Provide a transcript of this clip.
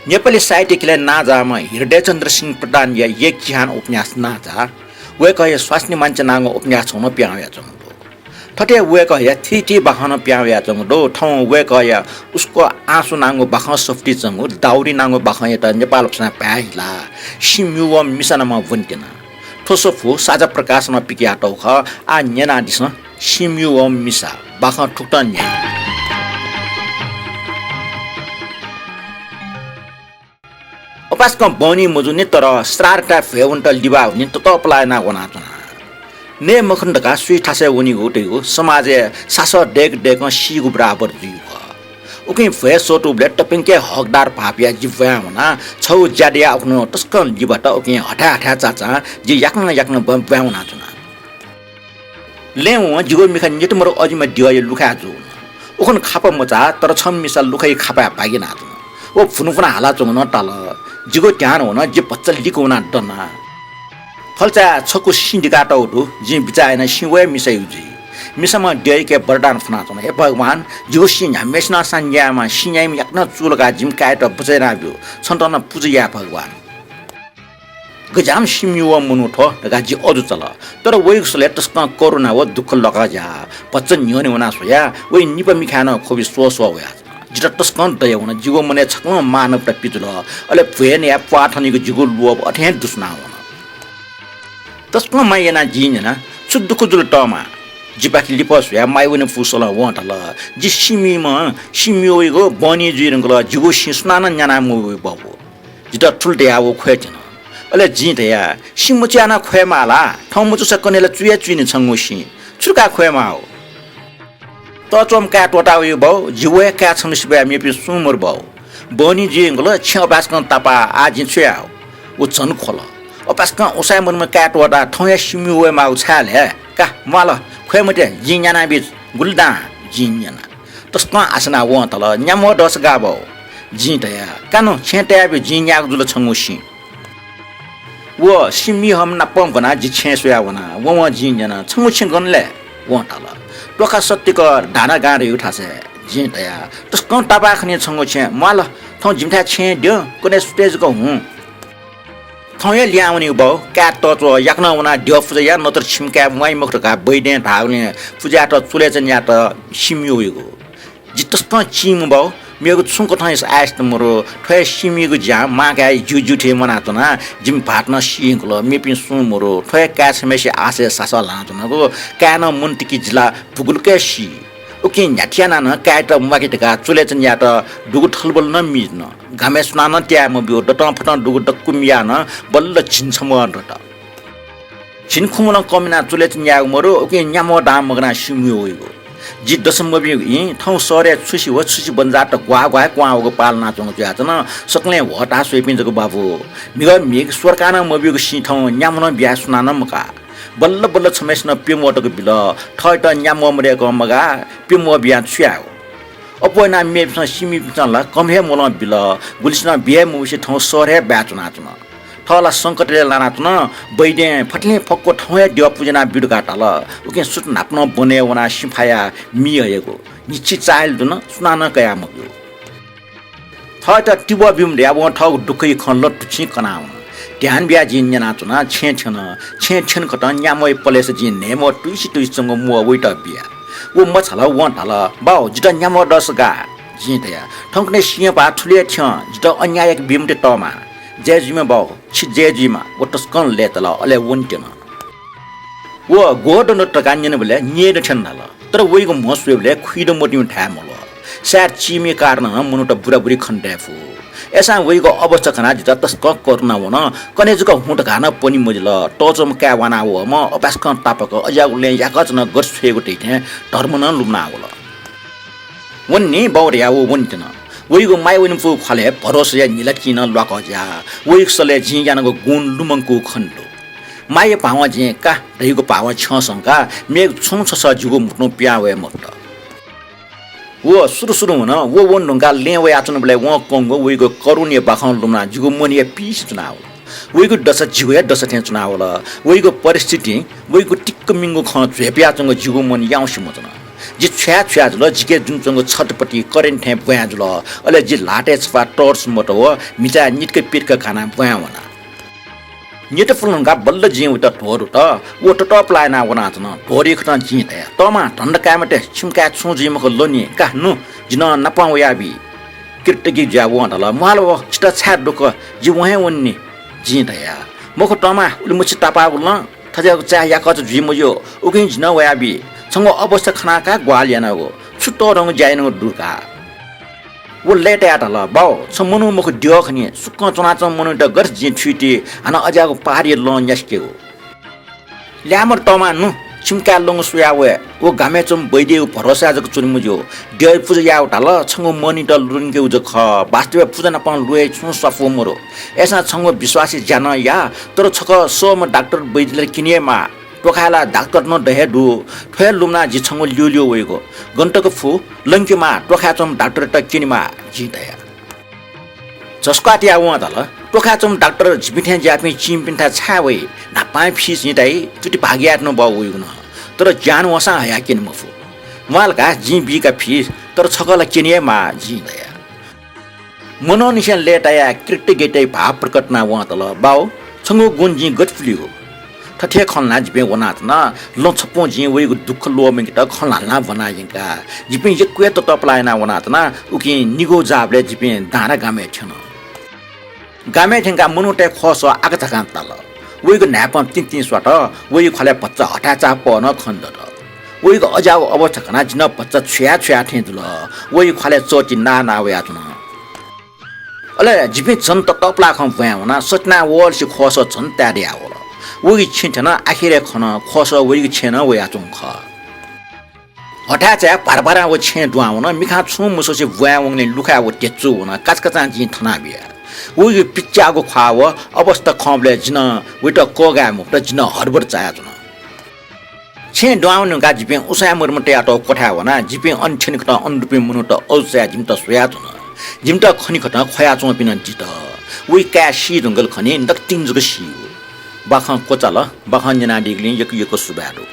नेपाली साहित्यिकले नाजामा हृदय चन्द्र सिंह प्रधान या एक जिहान उपन्यास नाजा वे कहे स्वास्नी मान्छे नाङ्गो उपन्यास हुन प्याउया चंगो ठटे वे कहे थीटी बाहन प्याउया चंगो ठाउँ वे कहे उसको आँसु नाङ्गो बाख सफ्टी चंगो दाउरी नाङ्गो बाख त नेपाल उपना प्याइला सिम्युव मिसनमा वन्टेना ठोसोफु साझा प्रकाशमा पिकिया टौख आ नेना दिस सिम्युव मिसा बाख ठुक्टन न्या अपास कम बनी मुजुने तर स्टारटा फेवन्टल दिवा हुने त तपलाय ना वना तना ने मखण्डका सुई ठासे उनी गोटेको समाज सास डेक डेक सिगु बराबर दिउ उके फे सोटु ब्लेट टपिङके हकदार भापिया जिव्या हुना छौ ज्यादिया आफ्नो टस्कन दिबाट उके हटा हटा चाचा जि याक्न ब्याउना तना लेउ जिगो मिखा निटमरो अजिमा दिय लुखा जु उखन खाप मचा तर छम मिसल लुखै खापा पागिना तना ओ फुनुफुना हाला चंगन टाल जिगो ट्यान होना जे पच्चल लिको हुना डना फलचा छको सिन्डिकाट उठु जे बिचाएन सिवे मिसायुजी मिसमा डेय के बरदान फना चन हे भगवान जिगो सिन हमेशा संज्ञामा सिन्याम yakna चुलगा जिम कायट बचेरा बियो छन्तन पूजया भगवान गजाम सिम्युव मुनुठो गाजी अजु चल तर वइसले तस्क कोरोना व दुख लगा जा पच्चन न्योने हुना सोया वइ निप मिखान खोबि सोसो होया जिटा टस्कन दय हुन जिगो मने छक्न मानवता पिजुल अले भेन या पाठनीको जिगो लुब अठे दुस्ना हुन तस्कन मायना जिना छुद्दुख जुल टमा जिपाखि लिपस या माइवने फुसल वटल जि सिमियोगो बनी जुइरंगल जिगो सिस्नान न्याना मुबे बबो जिटा ठुल्टे आwo ख्वेटिन अले जितया सिमुच्याना ख्वेमाला ठौमुचु सकनेला चुया चुइने छंगोसि छुका ख्वेमाओ तचम का टोटा उयो बौ जिवे का छमसिबा मेपि सुमर बौ बनी जिंगल छबास्कन तापा आजि छ्याउ उ छन खोल अपास्कन उसाय मनम का टोटा ठौया सिमिवे माउ छाल हे का माल ख्वेमटे जिन्याना बिच गुल्दा जिन्याना तस्क आसना व तल न्यामो दस गाबौ जितया कानो छेट्या बि जिन्याक जुल छंगोसि वो सिमि हम ना पंगना जि छेसया वना व जिन्याना छंगोछि गनले व तल टोका सत्यको ढाना गाँडे उठासे जितया तस्कन टापाखने छंगो छे माल थौ जिमथा छे दियो कुनै स्टेजको हुँ थौया ल्याउने बौ का तचो याक्न उना दियो फुजा नतर छिमका माइ मखटका बैदे ढाउने फुजा त चुलेचन या त सिमियोगो जितस्क चिम बौ मेगो छुंको ठाइस आइस मरो ठय सिमिगो जा मागा जुजुथे मनातना जिम भाट्न सिंगलो मेपि सुमरो ठय काछमेसे आसे सासा लातनको कान मुन्तिकी जिला पुगुलके सि ओके न्याठ्याना न कायट माकेटका चुलेचन या त दुगु ठलबल न मिज्न घामेसना न त्या म बियो डट फट दुगु डकुमिया न बल्ल छिन्छम डट छिनखुमन कमिना चुलेचन या मरो ओके न्यामो दाम मगना सिमियोगो जि दशम बियो इ ठौ सरे छुसी व छुसी बन्जाट ग्वा क्वाको पालना चंग ज्याचन सकले हटा सोइपिन्जको बाबु मिग मिग सरकाना मबियोको सि ठौ न्यामन बिया सुनान मका बल्ल बल्ल छमेस्न पिमोटको बिल ठट न्याम मरेको मगा पिमो बिया छ्याउ अपोना मेप्स सिमि पिचला कमहे मोल बिल गुलिसना बिया मुसे ठौ सरे ब्याचना चन ठला संकटले लानातन बैदे फटले फक्को ठौया दियो पुजना बिडुका टल उके सुट नाप्न बने वना सिफाया मियको निछि चाइल दुन सुनान कया मग्यो थट टिबो बिम ल्याब ठग दुखै खनल टुछि कनाउ ध्यान बिया जिन्जना चुना छेछन खट न्यामय पलेस जिन नेमो टुइसी संग मु वइट बिया वो मछल व टल बाउ जित न्यामो दसगा जितया ठंकने सिया बा ठुले छ जित अन्यायक बिमटे टमा जेजिमा बाउ छि जेजिमा वटस्कन लेतला अले वन्टेन वो गोड न टकान्यन बले न्येड छन्नाल तर वइको मसवेले खुइद मोटिम ठामल सार चिमे कारण मुनुट बुरा बुरी खण्डेफु एसा वइको अवस्था खना जित तस्क करना वन कनेजको हुट घान पनि मजल टचम का वाना हो म अपास्कन तापक अजाउले याकचन गर्छेको टेथे धर्म न लुम्नावल वन्नी बाउरिया वो वन्टेन वइको माइ वइनफु खले भरोसा या निलकिन लकजा वइक्सले जियानको गुण लुमङको खण्डो माय पावा जे का रहिको पावा छ संका मेग छु छ सजुगो मुट्नु प्यावे मत वो सुरु हुन वो वन ढुङ्गा लेवे आचन बले व कंगो वइको करुणे बाखन लुम्ना जुगो मनिया पीस चुनाव वइको दस जिगो दस थे चुनाव ल वइको परिस्थिति वइको टिक्क मिंगो ख झेपिया चंग जुगो मन याउसी मजन जी छ्या छ्या जुल जिके जुनचंग छटपट्टि करेन्ट थे बुया जुल अले जी लाटे छपा टर्च मोटो हो मिचा निटके पिटका खाना बुया वना निट फुलंगा बल्ल जी उत ढोर त वो टप लाइना वना त न ढोरी खन जी त तमा ठण्ड कामटे छिमका छु जी मको लोनी कानु जिन नपाउ याबी किर्तगी जावो अनला मालो छिटा छ्या दुक जी वहे वन्नी जी त या मको टमा उले मुछि टापा उल थजा चा या कच जी मयो उकिन जिन वयाबी छंगो अवस्था खानाका ग्वाल यानागो छुट्टो रंग जाइनो दुका वो लेट आटला बाउ समनु मको दियो खनि सुक्क चनाच मनु त गर जी छुटी अन अजाको पारी लन यस्केगो ल्यामर टमा नु छिमका लङ सुयावे वो गामेचम बैदे भरोसा जक चुनमुजो दिय पूजा या उठाल छंगो मनि त लुनके उज ख वास्तव पूजा न पन लुए छु सफो मरो एसा छंगो विश्वासी जान या तर छक सोम डाक्टर बैदले किनेमा टोखाला डाक्टर न दहे दु ठे लुमना जी छंगो ल्युल्यो वेगो गन्तक फु लंकेमा टोखाचम डाक्टर त किनेमा जी दया जस्काटिया व दल टोखाचम डाक्टर जिबिठ्या जापि चिमपिन्था छावे ना पाइ फिस हिँडाइ चुटी भागियाट्नु बाउ उयो न तर ज्ञान वसा हया किन मफु मालका जी बीका फिस तर छकला किनेमा जी दया मनोनिसन लेटाया क्रिटिगेटै भाव प्रकट ना व दल बाउ छंगो गुण जी गटफुलियो थथे खनला जिबे वनात न लो छपो जी वेगु दुख लो मिंग त खनला ना बना यंका जिबे यक्वे त टपलाइना वनात न उकि निगो जाबले जिबे दारा गामे छन गामे ठेंगा मुनुटे खस आका थकान तल वेगु नापन तीन तीन स्वाट वेगु खले बच्चा हटा चा पन खन्द त वेगु अजाउ अवस्था खना जिन बच्चा छ्या छ्या थे दुल वेगु खले चोटी ना ना वया तुन अले जिबे जन त टपला खम भया वना सतना वल सि खस जन त्यारिया होला वेगु छिन्थन आखिरे खन खस वेगु छेन वया तुन ख हटा चा परपरा व छे दुआउन मिखा छु मुसोसे भया वंगले लुखा व तेचु वना काचकाचा जि थना बिया वेगु पिच्चाको खाव अवस्था खमले जिन वेट कोगा मुक्त जिन हरबर चाया जुन छे दुआउन गा जिपे उसा मरमटे आटो कोठा वना जिपे अनछिन खत अनरुपे मुनुट औसा जिमत सोया जुन जिमत खनि खत खया चो पिन जित वे का शी दंगल खनि दक्तिन जुग शी बाखा कोचाल बाखा जना डिग्लिन यक सुबाडो